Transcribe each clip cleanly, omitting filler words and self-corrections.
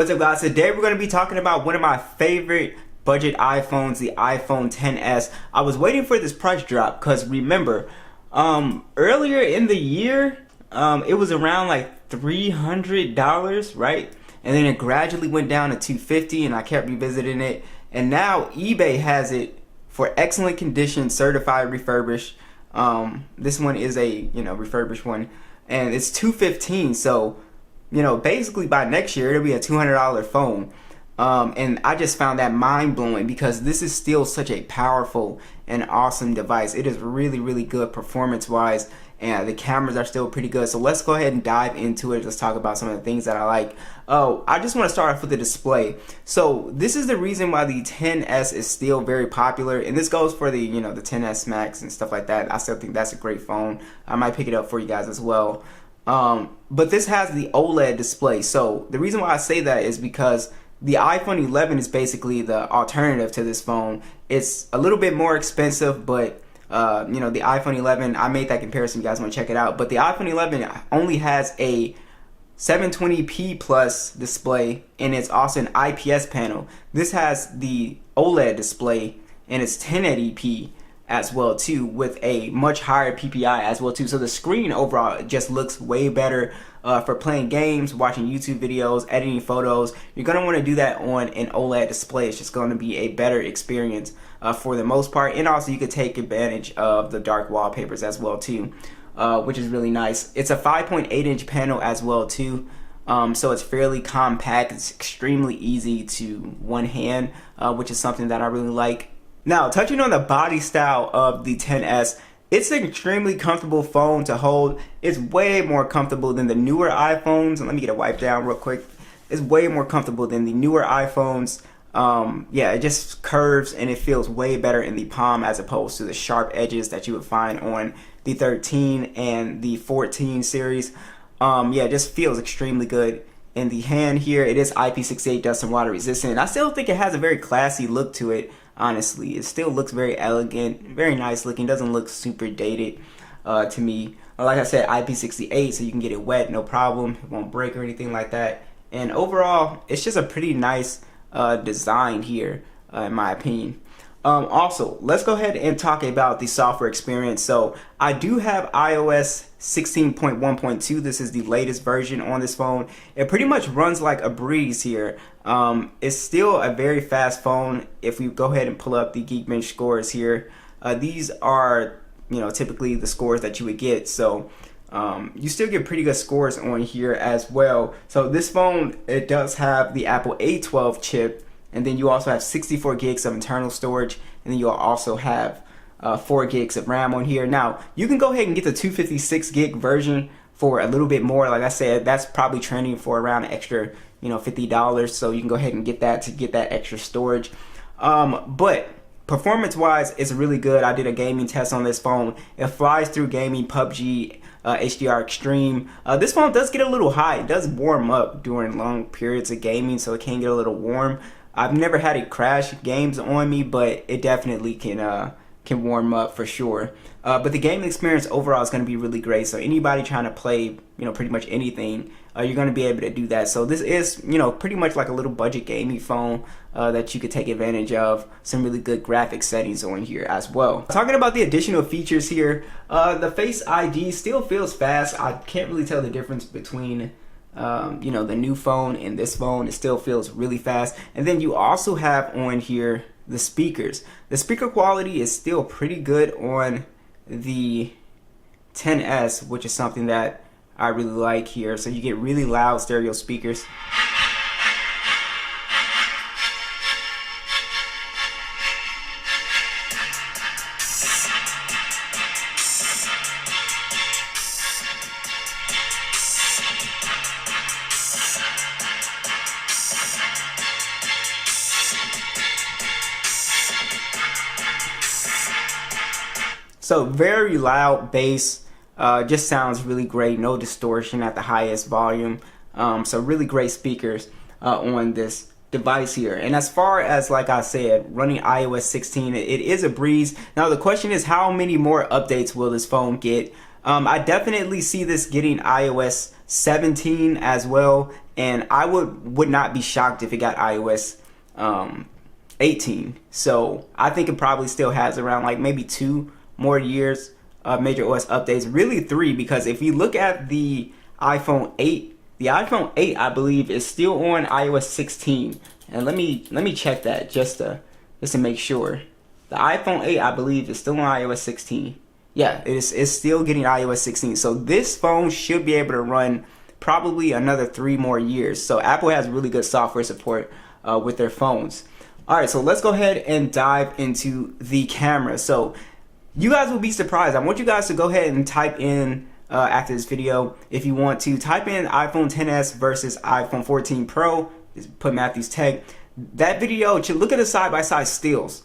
What's up, guys? Today we're going to be talking about one of my favorite budget iPhones, the iPhone XS. I was waiting for this price drop because remember, earlier in the year, it was around like $300, right? And then it gradually went down to $250, and I kept revisiting it. And now eBay has it for excellent condition, certified refurbished. This one is a refurbished one, and it's $215. So basically by next year, it'll be a $200 phone. And I just found that mind-blowing because this is still such a powerful and awesome device. It is really, really good performance-wise, and the cameras are still pretty good. So let's go ahead and dive into it. Let's talk about some of the things that I like. Oh, I just want to start off with the display. So this is the reason why the XS is still very popular, and this goes for the the XS Max and stuff like that. I still think that's a great phone. I might pick it up for you guys as well. But this has the OLED display. So the reason why I say that is because the iPhone 11 is basically the alternative to this phone. It's a little bit more expensive, but the iPhone 11, I made that comparison. You guys want to check it out. But the iPhone 11 only has a 720p plus display, and it's also an IPS panel. This has the OLED display, and it's 1080p as well too, with a much higher PPI as well too. So the screen overall just looks way better for playing games, watching YouTube videos, editing photos. You're gonna want to do that on an OLED display. It's just going to be a better experience for the most part, and also you could take advantage of the dark wallpapers as well too, which is really nice. It's a 5.8-inch panel as well too. So it's fairly compact. It's extremely easy to one hand, which is something that I really like. Now, touching on the body style of the XS, it's an extremely comfortable phone to hold. It's way more comfortable than the newer iPhones. And let me get a wipe down real quick. It's way more comfortable than the newer iPhones. Yeah, it just curves and it feels way better in the palm as opposed to the sharp edges that you would find on the 13 and the 14 series. Yeah, it just feels extremely good in the hand here. It is IP68 dust and water resistant. I still think it has a very classy look to it. Honestly, it still looks very elegant, very nice looking. Doesn't look super dated to me. Like I said, IP68, so you can get it wet, no problem. It won't break or anything like that. And overall, it's just a pretty nice design here, in my opinion. Also, let's go ahead and talk about the software experience. So I do have iOS 16.1.2. This is the latest version on this phone. It pretty much runs like a breeze here. It's still a very fast phone. If we go ahead and pull up the Geekbench scores here, these are typically the scores that you would get. So you still get pretty good scores on here as well. So this phone, it does have the Apple A12 chip, and then you also have 64 gigs of internal storage, and then you'll also have 4 gigs of RAM on here. Now, you can go ahead and get the 256 gig version for a little bit more. Like I said, that's probably trending for around an extra, $50. So you can go ahead and get that to get that extra storage. But performance-wise, it's really good. I did a gaming test on this phone. It flies through gaming, PUBG, HDR Extreme. This phone does get a little hot. It does warm up during long periods of gaming, so it can get a little warm. I've never had it crash games on me, but it definitely can warm up for sure. But the gaming experience overall is going to be really great. So anybody trying to play, pretty much anything, you're going to be able to do that. So this is, pretty much like a little budget gaming phone that you could take advantage of. Some really good graphic settings on here as well. Talking about the additional features here, the Face ID still feels fast. I can't really tell the difference between the new phone and this phone. It still feels really fast. And then you also have on here the speakers. The speaker quality is still pretty good on the XS, which is something that I really like here. So you get really loud stereo speakers. So very loud bass, just sounds really great. No distortion at the highest volume. So really great speakers on this device here. And as far as, like I said, running iOS 16, it is a breeze. Now the question is, how many more updates will this phone get? I definitely see this getting iOS 17 as well, and I would not be shocked if it got iOS 18. So I think it probably still has around like maybe 2 more years of major OS updates, really 3, because if you look at the iPhone 8, the iPhone 8 I believe is still on iOS 16, and let me check that just to make sure. The iPhone 8 I believe is still on iOS 16. Yeah, it's still getting iOS 16. So this phone should be able to run probably another 3 more years. So Apple has really good software support with their phones. All right, so let's go ahead and dive into the camera. So you guys will be surprised. I want you guys to go ahead and type in after this video, if you want to, type in iPhone XS versus iPhone 14 Pro. Just put Matthew's Tech. That video, look at the side-by-side stills.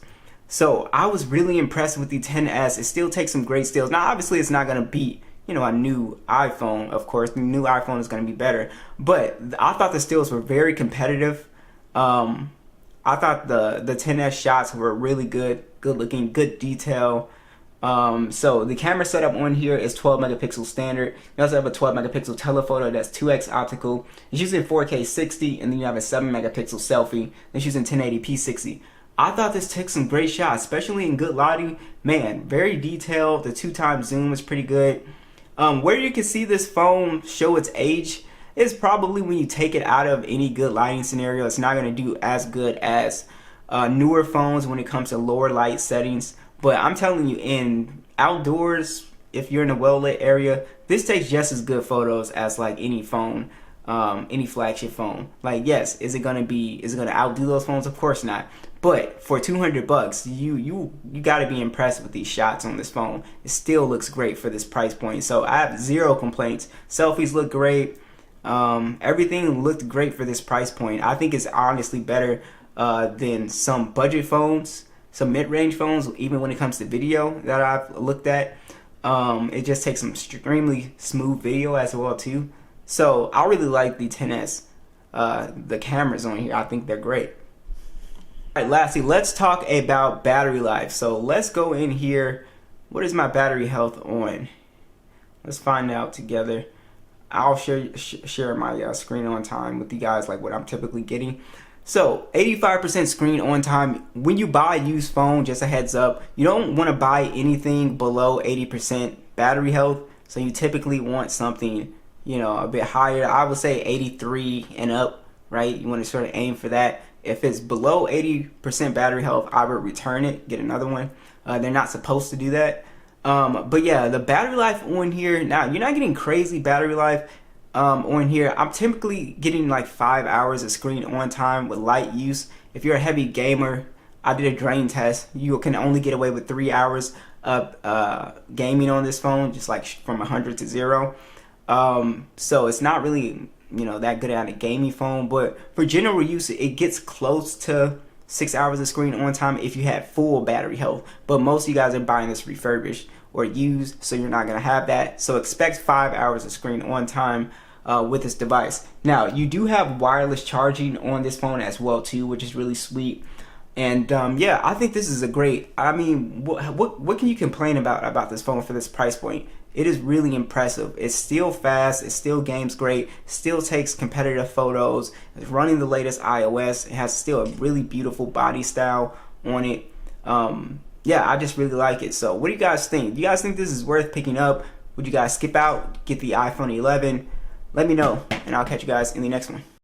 So I was really impressed with the XS. It still takes some great stills. Now, obviously, it's not going to beat, you know, a new iPhone. Of course, the new iPhone is going to be better. But I thought the stills were very competitive. I thought the XS shots were really good looking, good detail. So the camera setup on here is 12 megapixel standard. You also have a 12 megapixel telephoto that's 2x optical. It's using 4K 60, and then you have a 7 megapixel selfie that's using 1080p 60. I thought this took some great shots, especially in good lighting. Man, very detailed. The 2x zoom is pretty good. Where you can see this phone show its age is probably when you take it out of any good lighting scenario. It's not going to do as good as newer phones when it comes to lower light settings. But I'm telling you, in outdoors, if you're in a well-lit area, this takes just as good photos as like any phone, any flagship phone. Like, yes, is it gonna outdo those phones? Of course not. But for $200, you gotta be impressed with these shots on this phone. It still looks great for this price point. So I have zero complaints. Selfies look great. Everything looked great for this price point. I think it's honestly better than some budget phones, some mid-range phones, even when it comes to video that I've looked at. It just takes some extremely smooth video as well too. So I really like the XS. The cameras on here, I think they're great. All right, lastly, let's talk about battery life. So let's go in here. What is my battery health on? Let's find out together. I'll share my screen on time with you guys, like what I'm typically getting. So 85% screen on time. When you buy a used phone, just a heads up, you don't want to buy anything below 80% battery health. So you typically want something, you know, a bit higher. I would say 83 and up, right? You want to sort of aim for that. If it's below 80% battery health, I would return it, get another one. They're not supposed to do that. But yeah, the battery life on here, now you're not getting crazy battery life on here. I'm typically getting like 5 hours of screen on time with light use. If you're a heavy gamer, I did a drain test. You can only get away with 3 hours of gaming on this phone, just like from 100 to 0. So it's not really, you know, that good at a gaming phone, but for general use, it gets close to 6 hours of screen on time if you had full battery health. But most of you guys are buying this refurbished or used, so you're not gonna have that. So expect 5 hours of screen on time with this device. Now, you do have wireless charging on this phone as well too, which is really sweet. And yeah, I think this is a great, I mean, what can you complain about this phone for this price point? It is really impressive. It's still fast, it still games great, still takes competitive photos, it's running the latest iOS, it has still a really beautiful body style on it. Yeah, I just really like it. So what do you guys think? Do you guys think this is worth picking up? Would you guys skip out, get the iPhone 11? Let me know, and I'll catch you guys in the next one.